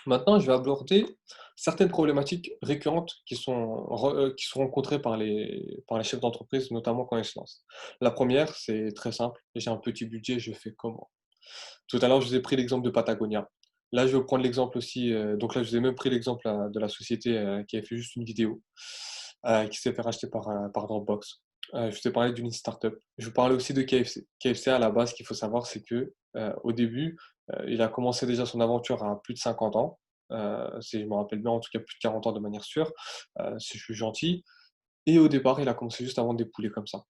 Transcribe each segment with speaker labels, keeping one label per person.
Speaker 1: Maintenant, je vais aborder certaines problématiques récurrentes qui sont rencontrées par les chefs d'entreprise, notamment quand ils se lancent. La première, c'est très simple: j'ai un petit budget, je fais comment? Tout à l'heure, je vous ai pris l'exemple de Patagonia. Là, je vais prendre l'exemple aussi, donc là, je vous ai même pris l'exemple, de la société, qui avait fait juste une vidéo, qui s'est fait racheter par Dropbox. Je vous ai parlé d'une startup. Je vous parlais aussi de KFC. KFC, à la base, ce qu'il faut savoir, c'est que, au début, il a commencé déjà son aventure à plus de 50 ans, si je me rappelle bien, en tout cas plus de 40 ans de manière sûre, si je suis gentil, et au départ, il a commencé juste à vendre des poulets comme ça.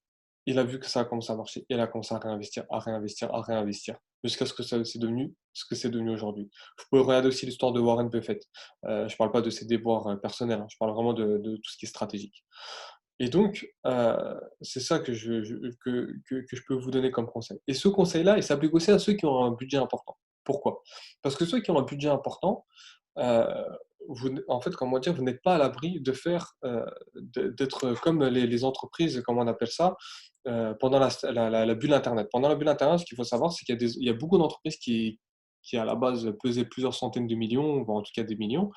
Speaker 1: Il a vu que ça a commencé à marcher et il a commencé à réinvestir, à réinvestir, à réinvestir, jusqu'à ce que ça c'est devenu ce que c'est devenu aujourd'hui. Vous pouvez regarder aussi l'histoire de Warren Buffett. Je parle pas de ses déboires, personnels, hein, je parle vraiment de tout ce qui est stratégique. Et donc, c'est ça que je peux vous donner comme conseil. Et ce conseil-là, il s'applique aussi à ceux qui ont un budget important. Pourquoi? Parce que ceux qui ont un budget important, heu, en fait, comment dire? Vous n'êtes pas à l'abri de faire, d'être comme les entreprises, comment on appelle ça? Pendant la bulle internet. Pendant la bulle internet, ce qu'il faut savoir, c'est qu'il y a beaucoup d'entreprises qui à la base pesaient plusieurs centaines de millions, voire en tout cas des millions,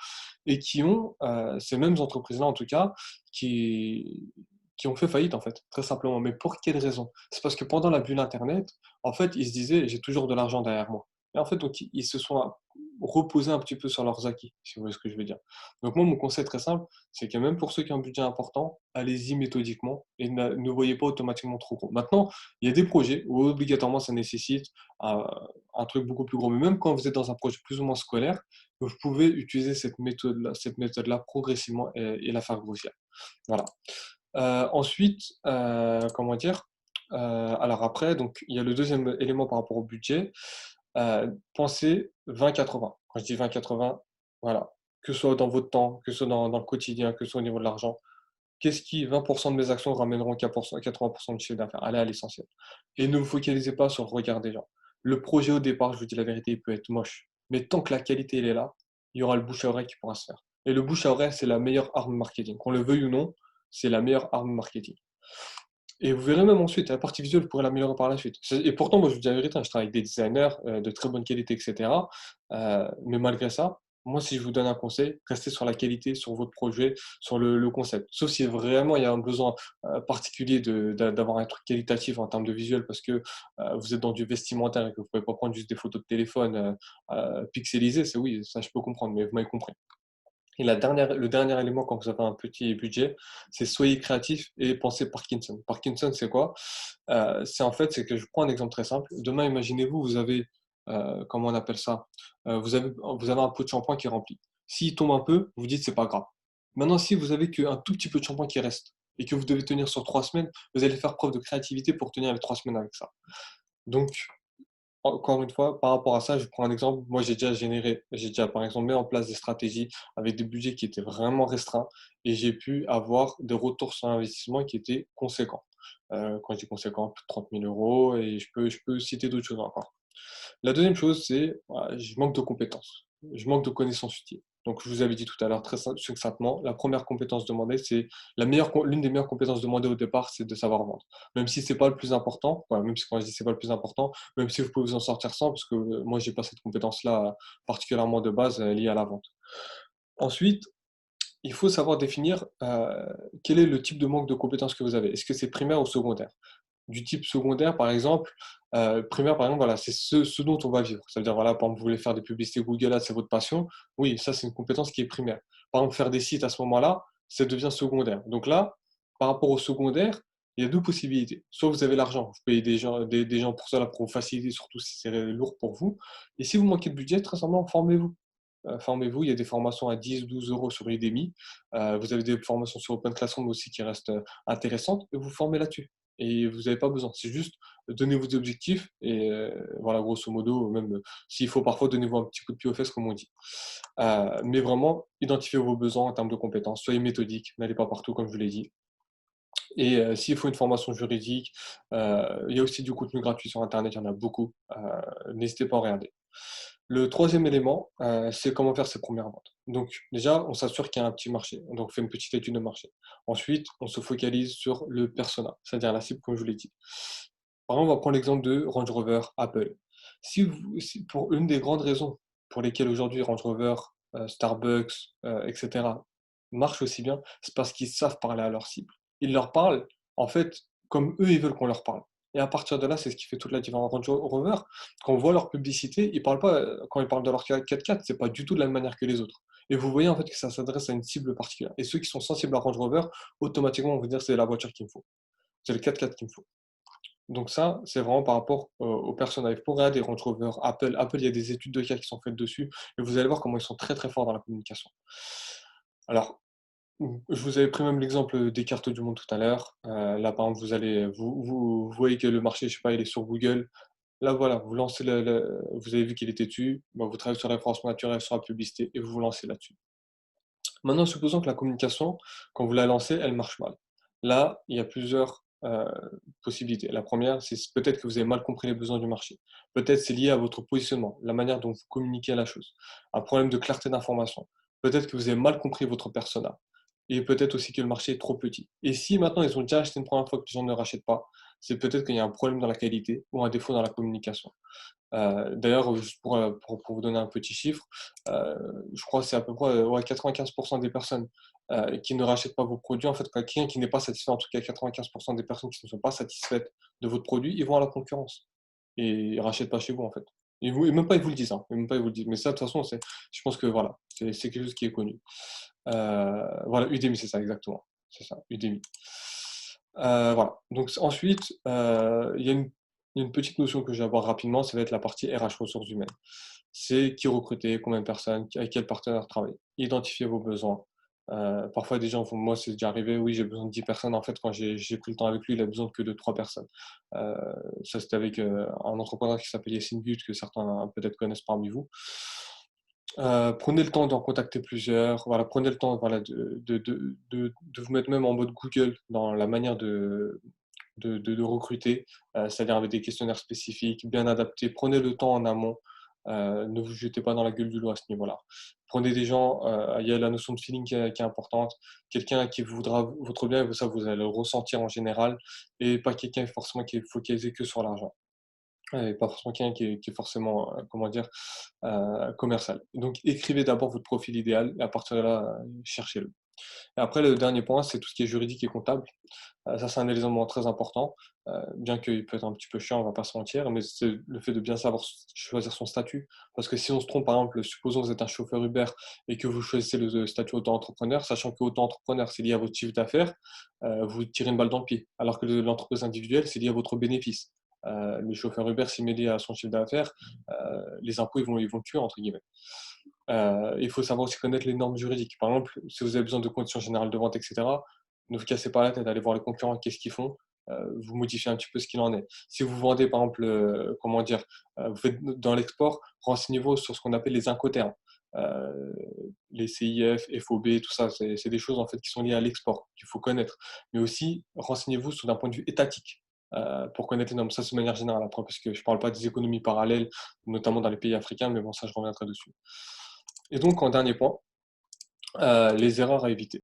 Speaker 1: et qui ont, ces mêmes entreprises-là en tout cas, qui qui ont fait faillite en fait, très simplement. Mais pour quelle raison? C'est parce que pendant la bulle internet, en fait, ils se disaient: «J'ai toujours de l'argent derrière moi». Et en fait, donc ils se sont reposés un petit peu sur leurs acquis, si vous voyez ce que je veux dire. Donc moi, mon conseil très simple, c'est que même pour ceux qui ont un budget important, allez-y méthodiquement et ne voyez pas automatiquement trop gros. Maintenant, il y a des projets où obligatoirement ça nécessite un un truc beaucoup plus gros. Mais même quand vous êtes dans un projet plus ou moins scolaire, vous pouvez utiliser cette méthode-là progressivement et la faire grossir. Voilà. Ensuite, comment dire? Alors après, donc il y a le deuxième élément par rapport au budget, pensez 20-80. Quand je dis 20-80, voilà, que ce soit dans votre temps, que ce soit dans le quotidien, que ce soit au niveau de l'argent. Qu'est-ce qui 20 de mes actions ramèneront 80 du chiffre d'affaires? Allez à l'essentiel et ne vous focalisez pas sur le regard des gens. Le projet au départ, je vous dis la vérité, il peut être moche, mais tant que la qualité elle est là, il y aura le bouche à oreille qui pourra se faire et le bouche à oreille, c'est la meilleure arme marketing. Qu'on le veuille ou non, c'est la meilleure arme marketing et vous verrez même ensuite, la partie visuelle, vous pourrez l'améliorer par la suite. Et pourtant, moi, je vous dis la vérité, hein, je travaille avec des designers, de très bonne qualité et cetera, mais malgré ça, moi, si je vous donne un conseil, restez sur la qualité, sur votre projet, sur le concept. Sauf si vraiment il y a un besoin, particulier d'avoir un truc qualitatif en termes de visuel parce que, vous êtes dans du vestimentaire et que vous pouvez pas prendre juste des photos de téléphone, pixelisées, c'est oui, ça je peux comprendre, mais vous m'avez compris. Et le dernier élément quand vous avez un petit budget, c'est soyez créatif et pensez Parkinson. Parkinson, c'est quoi? C'est en fait, c'est que je prends un exemple très simple. Demain, imaginez-vous, vous avez, comment on appelle ça? Vous avez un pot de shampoing qui est rempli. S'il tombe un peu, vous dites: «C'est pas grave». Maintenant, si vous avez qu'un tout petit peu de shampoing qui reste et que vous devez tenir sur 3 semaines, vous allez faire preuve de créativité pour tenir les 3 semaines avec ça. Donc encore une fois, par rapport à ça, je prends un exemple. Moi, j'ai déjà, par exemple, mis en place des stratégies avec des budgets qui étaient vraiment restreints et j'ai pu avoir des retours sur investissement qui étaient conséquents. Quand je dis conséquents, plus de 30 000 € et je peux citer d'autres choses encore. La deuxième chose, c'est, voilà, je manque de compétences, je manque de connaissances utiles. Donc je vous avais dit tout à l'heure très succinctement, la première compétence demandée, c'est l'une des meilleures compétences demandées au départ, c'est de savoir vendre. Même si c'est pas le plus important, voilà, même si quand je dis c'est pas le plus important, même si vous pouvez vous en sortir sans, parce que, moi j'ai pas cette compétence-là, particulièrement de base, liée à la vente. Ensuite, il faut savoir définir, quel est le type de manque de compétences que vous avez. Est-ce que c'est primaire ou secondaire? Du type secondaire, par exemple, primaire, par exemple, voilà, c'est ce dont on va vivre. Ça veut dire, voilà, par exemple, vous voulez faire des publicités Google Ads, c'est votre passion. Oui, ça, c'est une compétence qui est primaire. Par exemple, faire des sites à ce moment-là, ça devient secondaire. Donc là, par rapport au secondaire, il y a 2 possibilités. Soit vous avez l'argent, vous payez des gens pour cela, pour vous faciliter, surtout si c'est lourd pour vous. Et si vous manquez de budget, très simplement, formez-vous. Formez-vous, il y a des formations à 10-12 € sur Udemy. Vous avez des formations sur Open Classroom aussi qui restent, intéressantes et vous formez là-dessus et vous avez pas besoin. C'est juste donnez vos objectifs et voilà, grosso modo, même, s'il faut parfois donnez-vous un petit coup de pied aux fesses comme on dit. Mais vraiment, identifiez vos besoins en termes de compétences, soyez méthodique, n'allez pas partout comme je vous l'ai dit et s'il faut une formation juridique, il y a aussi du contenu gratuit sur internet, il y en a beaucoup, n'hésitez pas à regarder. Le troisième élément, c'est comment faire ses premières ventes. Donc déjà, on s'assure qu'il y a un petit marché, donc on fait une petite étude de marché. Ensuite, on se focalise sur le persona, c'est-à-dire la cible comme je vous l'ai dit. Par exemple, on va prendre l'exemple de Range Rover, Apple. Si pour une des grandes raisons pour lesquelles aujourd'hui Range Rover, Starbucks, et cetera, marchent aussi bien, c'est parce qu'ils savent parler à leur cible. Ils leur parlent, en fait, comme eux, ils veulent qu'on leur parle et à partir de là, c'est ce qui fait toute la différence. Range Rover, quand on voit leur publicité, ils parlent pas, quand ils parlent de leur 4x4, c'est pas du tout de la même manière que les autres et vous voyez, en fait, que ça s'adresse à une cible particulière et ceux qui sont sensibles à Range Rover, automatiquement, vont vous dire: «C'est la voiture qu'il me faut, c'est le 4x4 qu'il me faut». Donc ça, c'est vraiment par rapport, aux personnes avec pour regarder Range Rover, Apple, il y a des études de cas qui sont faites dessus et vous allez voir comment ils sont très, très forts dans la communication. Alors, je vous avais pris même l'exemple, des cartes du monde tout à l'heure. Là, par exemple, vous voyez que le marché, je sais pas, il est sur Google. Là, voilà, vous lancez vous avez vu qu'il était dessus, bah, vous travaillez sur le référencement naturel, sur la publicité et vous vous lancez là-dessus. Maintenant, supposons que la communication, quand vous la lancez, elle marche mal. Là, il y a plusieurs, possibilités. La première, c'est peut-être que vous avez mal compris les besoins du marché. Peut-être c'est lié à votre positionnement, la manière dont vous communiquez la chose. Un problème de clarté d'information. Peut-être que vous avez mal compris votre persona et peut-être aussi que le marché est trop petit. Et si maintenant ils ont déjà acheté une première fois que les gens ne rachètent pas, c'est peut-être qu'il y a un problème dans la qualité ou un défaut dans la communication. D'ailleurs, juste pour vous donner un petit chiffre, heu, je crois que c'est à peu près, ouais 95 des personnes, qui ne rachètent pas vos produits, en fait, quand quelqu'un qui n'est pas satisfait, en tout cas 95 des personnes qui ne sont pas satisfaites de votre produit, ils vont à la concurrence et ils rachètent pas chez vous, en fait. Et même pas ils vous le disent, hein, et même pas ils vous le disent. Mais ça, de toute façon, je pense que voilà, c'est quelque chose qui est connu. Voilà, Udemy, c'est ça exactement, c'est ça, Udemy. Voilà, donc ensuite, il y a une petite notion que je vais avoir rapidement, ça va être la partie RH, ressources humaines. C'est qui recruter, combien de personnes, avec quel partenaire travailler. Identifier vos besoins. Parfois des gens vont moi c'est déjà arrivé, oui, j'ai besoin de 10 personnes, en fait, quand j'ai pris le temps avec lui, il a besoin que de 3 personnes. Heu, Ça c'était avec, un entrepreneur qui s'appelle Yassine But, que certains peut-être connaissent parmi vous. Prenez le temps d'en contacter plusieurs, voilà, prenez le temps, voilà, de vous mettre même en mode Google dans la manière de recruter, c'est-à-dire avec des questionnaires spécifiques, bien adaptés. Prenez le temps en amont, ne vous jetez pas dans la gueule du loup à ce niveau-là. Prenez des gens, il y a la notion de feeling qui est importante. Quelqu'un qui voudra votre bien, ça vous allez le ressentir en général et pas quelqu'un forcément qui est focalisé que sur l'argent. Et pas forcément quelqu'un qui est forcément, comment dire? Commercial. Donc écrivez d'abord votre profil idéal et à partir de là, cherchez-le. Et après le dernier point, c'est tout ce qui est juridique et comptable. Ça, c'est un élément très important, bien qu'il peut être un petit peu chiant, on va pas se mentir, mais c'est le fait de bien savoir choisir son statut. Parce que si on se trompe, par exemple, supposons que vous êtes un chauffeur Uber et que vous choisissez le statut auto-entrepreneur, sachant que auto-entrepreneur, c'est lié à votre chiffre d'affaires, vous tirez une balle dans le pied. Alors que l'entreprise individuelle, c'est lié à votre bénéfice. Le chauffeur Uber, s'il met lié à son chiffre d'affaires, les impôts, ils vont «tuer» entre guillemets. Il faut savoir aussi connaître les normes juridiques. Par exemple, si vous avez besoin de conditions générales de vente et cetera, ne vous cassez pas la tête, allez voir les concurrents, qu'est-ce qu'ils font, vous modifiez un petit peu ce qu'il en est. Si vous vendez par exemple, comment dire? Vous faites dans l'export, renseignez-vous sur ce qu'on appelle les incoterms. Heu, les CIF, FOB, tout ça, c'est des choses en fait qui sont liées à l'export, qu'il faut connaître. Mais aussi, renseignez-vous sur d'un point de vue étatique, pour connaître les normes. Ça, c'est de manière générale après, parce que je parle pas des économies parallèles, notamment dans les pays africains, mais bon ça je reviendrai dessus. Et donc en dernier point, les erreurs à éviter.